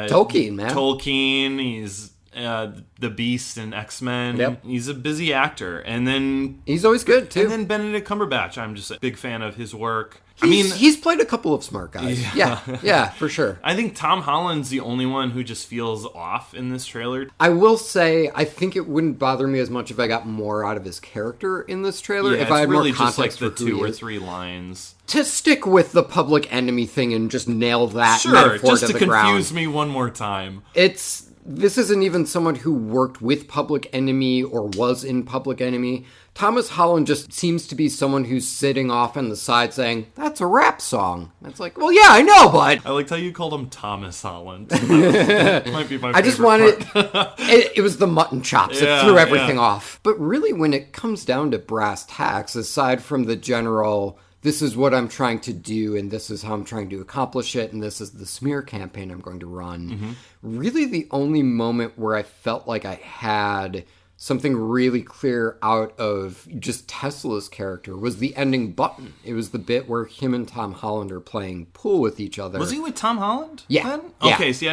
Tolkien, man. Tolkien. He's the Beast in X-Men. Yep. He's a busy actor. And then... He's always good, too. And then Benedict Cumberbatch. I'm just a big fan of his work. He's played a couple of smart guys. Yeah, for sure. I think Tom Holland's the only one who just feels off in this trailer. I will say, I think it wouldn't bother me as much if I got more out of his character in this trailer. Yeah, if I had really more context just like the for who 2 he or is. 3 lines. To stick with the Public Enemy thing and just nail that Sure, metaphor just to to the ground. confuse me one more time. This isn't even someone who worked with Public Enemy or was in Public Enemy. Thomas Holland just seems to be someone who's sitting off on the side saying, that's a rap song. It's like, well, yeah, I know, but... I liked how you called him Thomas Holland. That might be my favorite I just wanted... part. it was the mutton chops. Yeah, it threw everything yeah. off. But really, when it comes down to brass tacks, aside from the general... this is what I'm trying to do, and this is how I'm trying to accomplish it, and this is the smear campaign I'm going to run. Really, the only moment where I felt like I had something really clear out of just Tesla's character was the ending button. It was the bit where him and Tom Holland are playing pool with each other. Was he with Tom Holland? Yeah. Then? Yeah. Okay, see,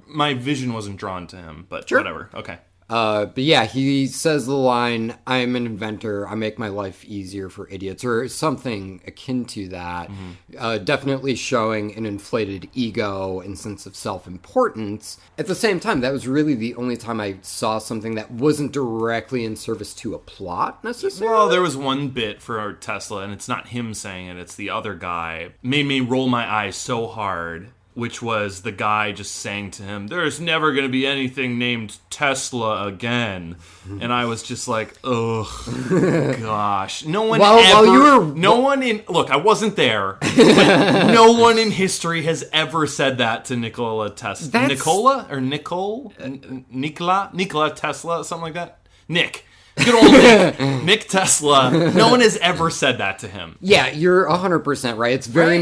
my vision wasn't drawn to him, but Sure. whatever. Okay. But yeah, he says the line, I'm an inventor, I make my life easier for idiots, or something akin to that. Definitely showing an inflated ego and sense of self-importance. At the same time, that was really the only time I saw something that wasn't directly in service to a plot, necessarily. Well, there was one bit for Tesla, and it's not him saying it, it's the other guy. Made me roll my eyes so hard, which was the guy just saying to him, there's never going to be anything named Tesla again. And I was just like, ugh, gosh. Look, I wasn't there, but no one in history has ever said that to Nikola Tesla. Nikola Tesla, something like that? Nick. Good old Nick. Nick Tesla. No one has ever said that to him. Yeah, you're 100% right. It's very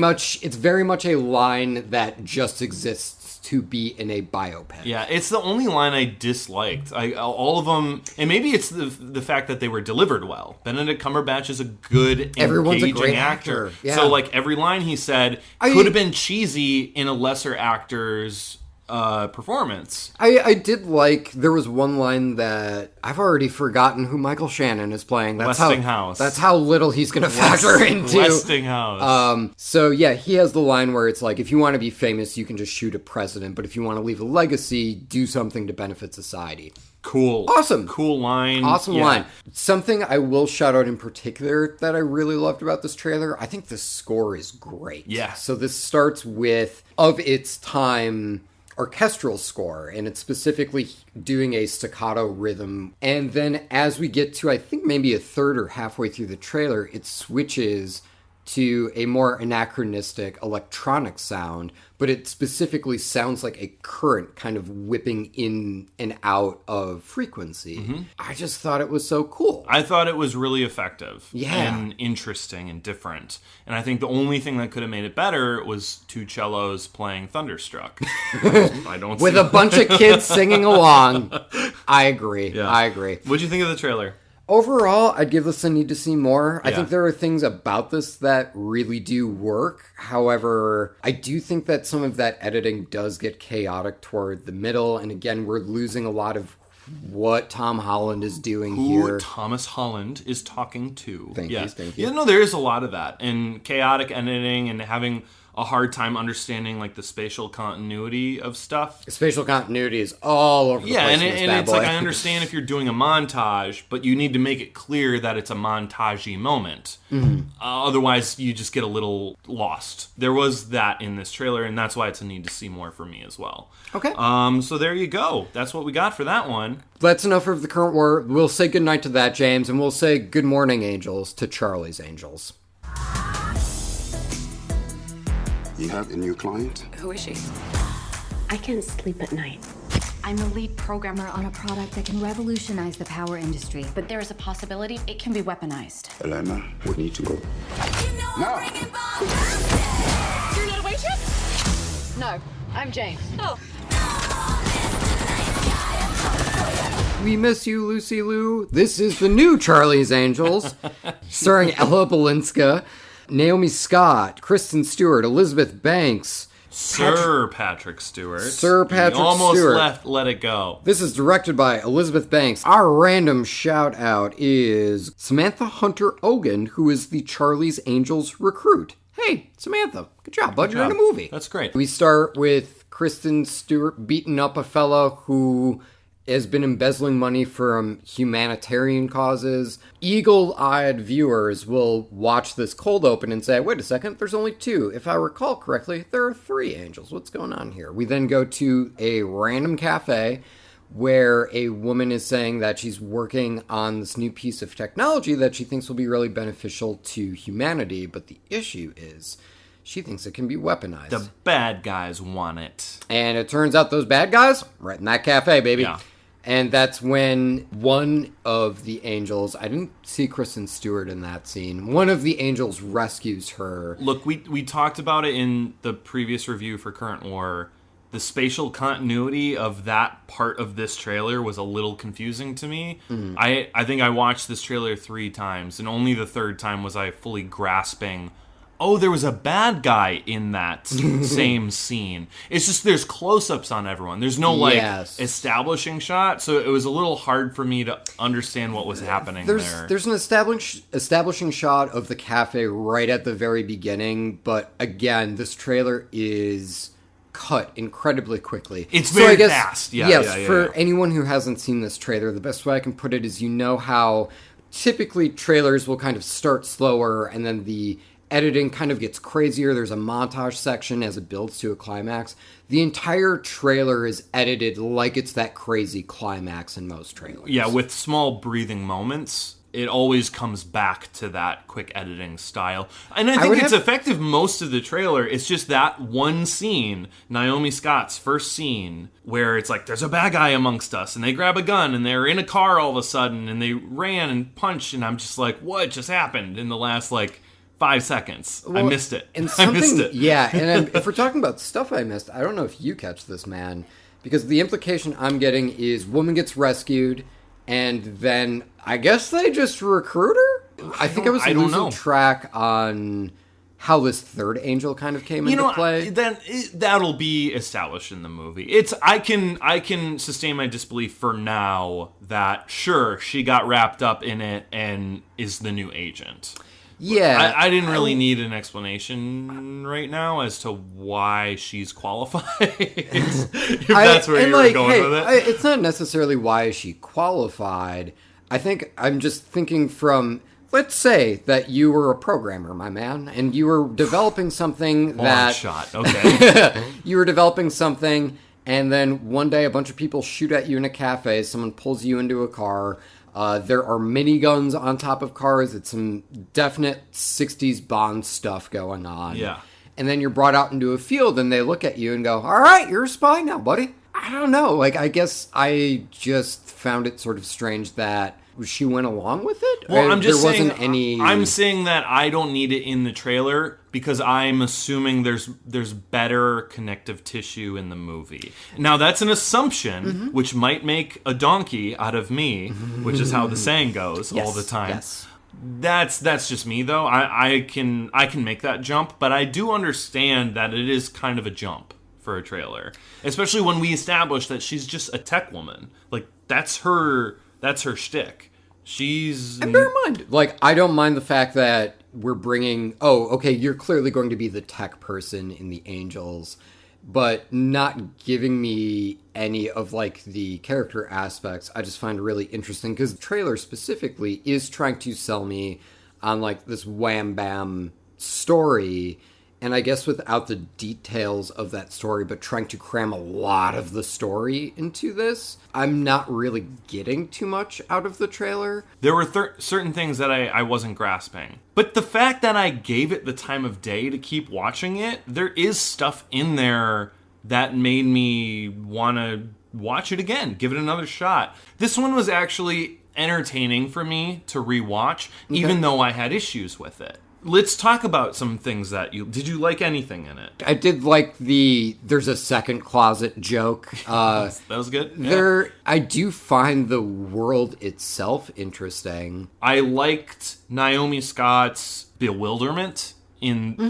much a line that just exists to be in a biopic. Yeah, it's the only line I disliked. All of them, and maybe it's the fact that they were delivered well. Benedict Cumberbatch is a good, Everyone's engaging a great actor. Yeah. So, like, every line he said could have been cheesy in a lesser actor's performance. I did like, there was one line that I've already forgotten who Michael Shannon is playing. Westinghouse. That's how little he's going to factor into. Westinghouse. So yeah, he has the line where it's like, if you want to be famous, you can just shoot a president, but if you want to leave a legacy, do something to benefit society. Cool. Awesome. Cool line. Awesome line. Something I will shout out in particular that I really loved about this trailer, I think the score is great. Yeah. So this starts with, of its time, orchestral score, and it's specifically doing a staccato rhythm. And then as we get to, I think maybe a third or halfway through the trailer, it switches to a more anachronistic electronic sound, but it specifically sounds like a current kind of whipping in and out of frequency. I just thought it was so cool. I thought it was really effective and interesting and different. And I think the only thing that could have made it better was 2 cellos playing Thunderstruck. With a bunch of kids singing along. I agree. Yeah. I agree. What'd you think of the trailer? Overall, I'd give this a need to see more. I think there are things about this that really do work. However, I do think that some of that editing does get chaotic toward the middle. And again, we're losing a lot of what Tom Holland is doing here. Thomas Holland is talking to. Thank you. Yeah, no, there is a lot of that. And chaotic editing and having a hard time understanding like the spatial continuity of stuff. Spatial continuity is all over the place. And it's like I understand if you're doing a montage, but you need to make it clear that it's a montagey moment. Otherwise, you just get a little lost. There was that in this trailer, and that's why it's a need to see more for me as well. Okay. So there you go. That's what we got for that one. That's enough of the current war. We'll say goodnight to that, James, and we'll say good morning, angels, to Charlie's Angels. You have a new client? Who is she? I can't sleep at night. I'm the lead programmer on a product that can revolutionize the power industry. But there is a possibility it can be weaponized. Elena, we need to go. Now! You're not a waitress? No, I'm Jane. Oh. We miss you, Lucy Liu. This is the new Charlie's Angels, starring Ella Balinska, Naomi Scott, Kristen Stewart, Elizabeth Banks, Sir Patrick Stewart. Sir Patrick Stewart. Stewart. Let it go. This is directed by Elizabeth Banks. Our random shout out is Samantha Hunter Ogan, who is the Charlie's Angels recruit. Hey, Samantha, good job, bud. You're in a movie. That's great. We start with Kristen Stewart beating up a fellow who has been embezzling money from humanitarian causes. Eagle-eyed viewers will watch this cold open and say, wait a second, there's only 2. If I recall correctly, there are 3 angels. What's going on here? We then go to a random cafe where a woman is saying that she's working on this new piece of technology that she thinks will be really beneficial to humanity, but the issue is she thinks it can be weaponized. The bad guys want it. And it turns out those bad guys, right in that cafe, baby. Yeah. And that's when one of the angels, I didn't see Kristen Stewart in that scene, one of the angels rescues her. Look, we talked about it in the previous review for Current War. The spatial continuity of that part of this trailer was a little confusing to me. Mm-hmm. I think I watched this trailer 3 times, and only the 3rd time was I fully grasping, oh, there was a bad guy in that same scene. It's just there's close-ups on everyone. There's no, establishing shot, so it was a little hard for me to understand what was happening there. There's an establishing shot of the cafe right at the very beginning, but again, this trailer is cut incredibly quickly. It's very fast. For anyone who hasn't seen this trailer, the best way I can put it is, you know how typically trailers will kind of start slower and then the editing kind of gets crazier. There's a montage section as it builds to a climax. The entire trailer is edited like it's that crazy climax in most trailers. Yeah, with small breathing moments. It always comes back to that quick editing style. And I think it's effective most of the trailer. It's just that one scene, Naomi Scott's first scene, where it's like, there's a bad guy amongst us, and they grab a gun, and they're in a car all of a sudden, and they ran and punched, and I'm just like, what just happened in the last, 5 seconds? Well, I missed it. I missed it. Yeah, and if we're talking about stuff I missed, I don't know if you catch this, man, because the implication I'm getting is woman gets rescued, and then I guess they just recruit her? I think I was losing track on how this third angel kind of came into play. Then that'll be established in the movie. I can sustain my disbelief for now that, sure, she got wrapped up in it and is the new agent. Yeah. I didn't really need an explanation right now as to why she's qualified. if that's where you're going with it. It's not necessarily why is she qualified. I think I'm just thinking from, let's say that you were a programmer, my man, and you were developing something Long shot, okay. You were developing something, and then one day a bunch of people shoot at you in a cafe, someone pulls you into a car. There are miniguns on top of cars. It's some definite 60s Bond stuff going on. Yeah. And then you're brought out into a field and they look at you and go, all right, you're a spy now, buddy. I don't know. I guess I just found it sort of strange that she went along with it. Well, I'm saying that I don't need it in the trailer because I'm assuming there's better connective tissue in the movie. Now, that's an assumption, which might make a donkey out of me, which is how the saying goes all the time. Yes. That's just me, though. I can make that jump, but I do understand that it is kind of a jump for a trailer, especially when we establish that she's just a tech woman. That's her shtick. And bear in mind, I don't mind the fact that we're bringing, oh, okay, you're clearly going to be the tech person in the Angels, but not giving me any of like the character aspects, I just find really interesting because the trailer specifically is trying to sell me on like this wham bam story. And I guess without the details of that story, but trying to cram a lot of the story into this, I'm not really getting too much out of the trailer. There were certain things that I wasn't grasping. But the fact that I gave it the time of day to keep watching it, there is stuff in there that made me want to watch it again, give it another shot. This one was actually entertaining for me to rewatch, even though I had issues with it. Let's talk about some things that did you like anything in it? I did like there's a second closet joke. That was good. Yeah. I do find the world itself interesting. I liked Naomi Scott's bewilderment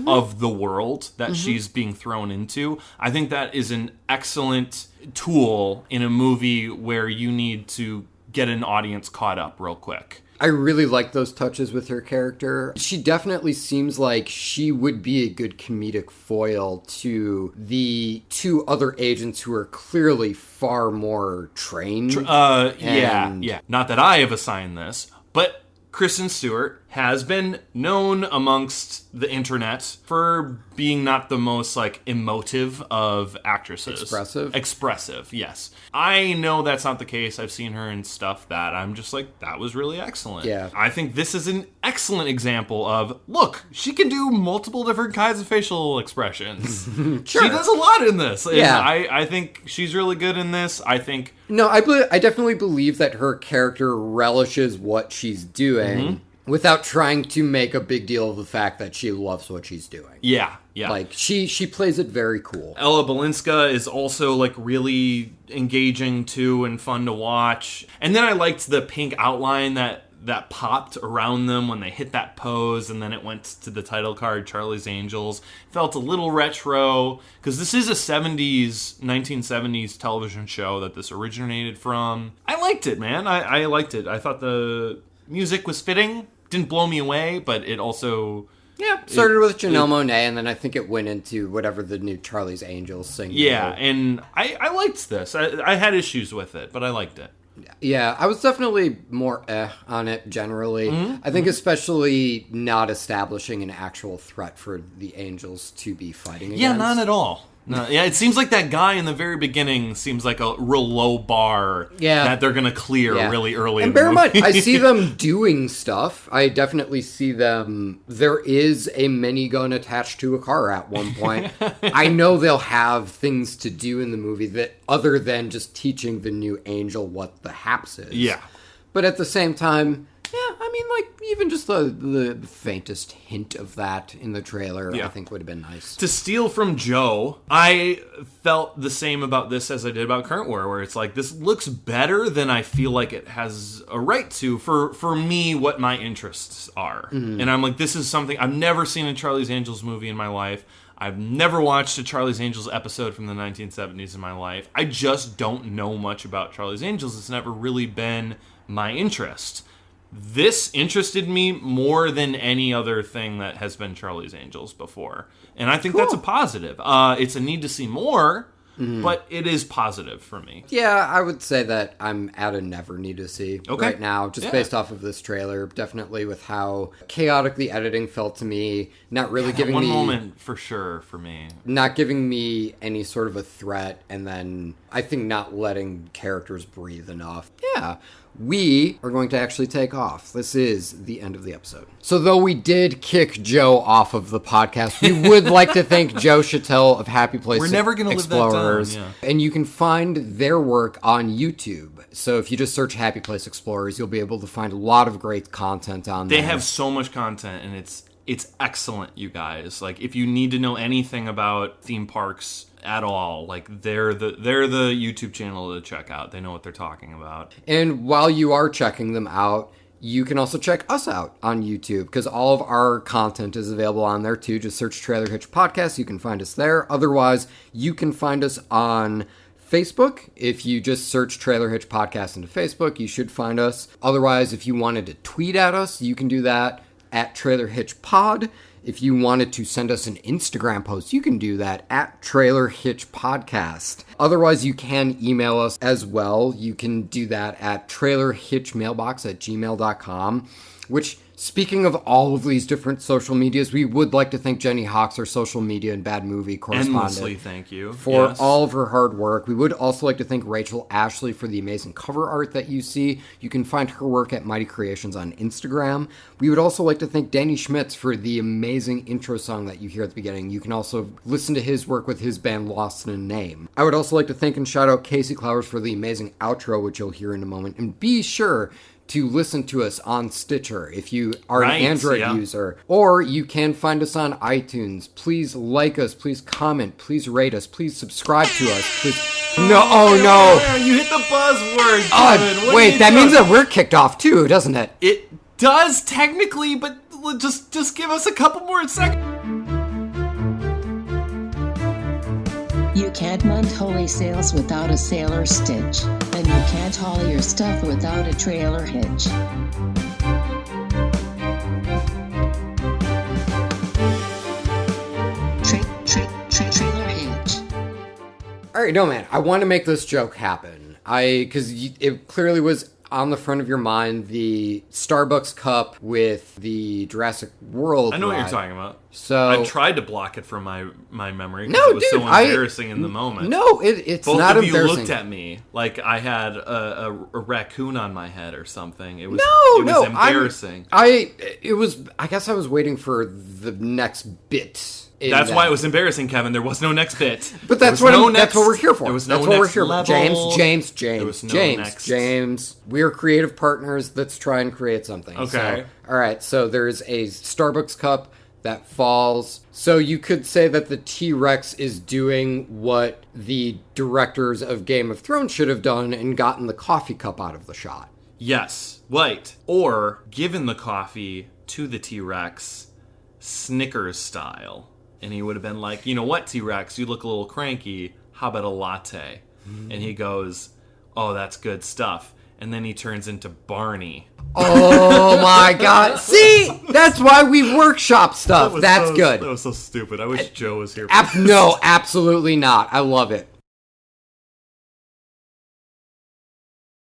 of the world that she's being thrown into. I think that is an excellent tool in a movie where you need to get an audience caught up real quick. I really like those touches with her character. She definitely seems like she would be a good comedic foil to the two other agents who are clearly far more trained. Yeah. Not that I have assigned this, but Kristen Stewart has been known amongst the internet for being not the most like emotive of actresses. Expressive, yes. I know that's not the case. I've seen her in stuff that I'm just like, that was really excellent. Yeah. I think this is an excellent example of, look, she can do multiple different kinds of facial expressions. Sure. She does a lot in this. Yeah. I think she's really good in this. I think... No, I definitely believe that her character relishes what she's doing without trying to make a big deal of the fact that she loves what she's doing. Yeah. Like, she plays it very cool. Ella Balinska is also, like, really engaging, too, and fun to watch. And then I liked the pink outline that popped around them when they hit that pose, and then it went to the title card, Charlie's Angels. Felt a little retro, because this is a 1970s television show that this originated from. I liked it, man. I liked it. I thought the music was fitting. Didn't blow me away, but it also... Yeah, started with Janelle Monáe, and then I think it went into whatever the new Charlie's Angels single. Yeah, and I liked this. I had issues with it, but I liked it. Yeah, I was definitely more on it generally. I think especially not establishing an actual threat for the Angels to be fighting against. Yeah, not at all. No, yeah, it seems like that guy in the very beginning seems like a real low bar that they're going to clear really early. And bear in mind, I see them doing stuff. I definitely see them. There is a minigun attached to a car at one point. I know they'll have things to do in the movie that other than just teaching the new Angel what the haps is. Yeah. But at the same time... Yeah, I mean, like, even just the faintest hint of that in the trailer, I think would have been nice. To steal from Joe, I felt the same about this as I did about Current War, where it's like, this looks better than I feel like it has a right to for me, what my interests are. And I'm like, this is something, I've never seen a Charlie's Angels movie in my life. I've never watched a Charlie's Angels episode from the 1970s in my life. I just don't know much about Charlie's Angels. It's never really been my interest. This interested me more than any other thing that has been Charlie's Angels before. And I think that's a positive. It's a need to see more, but it is positive for me. Yeah, I would say that I'm at a never need to see right now, just based off of this trailer. Definitely with how chaotic the editing felt to me. Not really giving me... One moment for sure for me. Not giving me any sort of a threat, and then I think not letting characters breathe enough. Yeah. We are going to actually take off. This is the end of the episode. So though we did kick Joe off of the podcast, we would like to thank Joe Chitel of Happy Place Explorers. We're never going to live that down, yeah. And you can find their work on YouTube. So if you just search Happy Place Explorers, you'll be able to find a lot of great content on there. They have so much content, and it's excellent, you guys. Like, if you need to know anything about theme parks at all, like, they're the YouTube channel to check out. They know what they're talking about. And while you are checking them out, you can also check us out on YouTube, because all of our content is available on there too. Just search Trailer Hitch Podcast. You can find us there. Otherwise, you can find us on Facebook. If you just search Trailer Hitch Podcast into Facebook, you should find us. Otherwise, if you wanted to tweet at us, you can do that at Trailer Hitch Pod. If you wanted to send us an Instagram post, you can do that at Trailer Hitch Podcast. Otherwise, you can email us as well. You can do that at trailerhitchmailbox@gmail.com, which, speaking of all of these different social medias, we would like to thank Jenny Hawks, our social media and bad movie correspondent. Endlessly thank you. For all of her hard work. We would also like to thank Rachel Ashley for the amazing cover art that you see. You can find her work at Mighty Creations on Instagram. We would also like to thank Danny Schmitz for the amazing intro song that you hear at the beginning. You can also listen to his work with his band Lost in a Name. I would also like to thank and shout out Casey Clowers for the amazing outro, which you'll hear in a moment. And be sure to listen to us on Stitcher if you are an Android user, or you can find us on iTunes. Please like us, please comment, please rate us, please subscribe to us, please. No, oh no! You hit the buzzword, Kevin. Wait, that means that we're kicked off too, doesn't it? It does technically, but just give us a couple more seconds. You can't mount holy sails without a sailor stitch, and you can't haul your stuff without a trailer hitch. Trailer hitch. All right, no man, I want to make this joke happen. Because it clearly was on the front of your mind, the Starbucks cup with the Jurassic World. I know what ride. you're talking about. So I tried to block it from my memory. No, it was dude, so embarrassing in the moment. No, it's Both not of you embarrassing. looked at me like I had a raccoon on my head or something. It was embarrassing. I guess I was waiting for the next bit. That's why it was embarrassing, Kevin. There was no next bit. But that's what we're here for. There was no that's what next we're here level. for. James. There was no next. James. We're creative partners. Let's try and create something. Okay. All right. So there's a Starbucks cup that falls. So you could say that the T-Rex is doing what the directors of Game of Thrones should have done and gotten the coffee cup out of the shot. Yes. Right. Or given the coffee to the T-Rex, Snickers style. And he would have been like, you know what, T-Rex, you look a little cranky. How about a latte? And he goes, oh, that's good stuff. And then he turns into Barney. Oh my God. See? That's why we workshop stuff. That's good. That was so stupid. I wish Joe was here. No, absolutely not. I love it.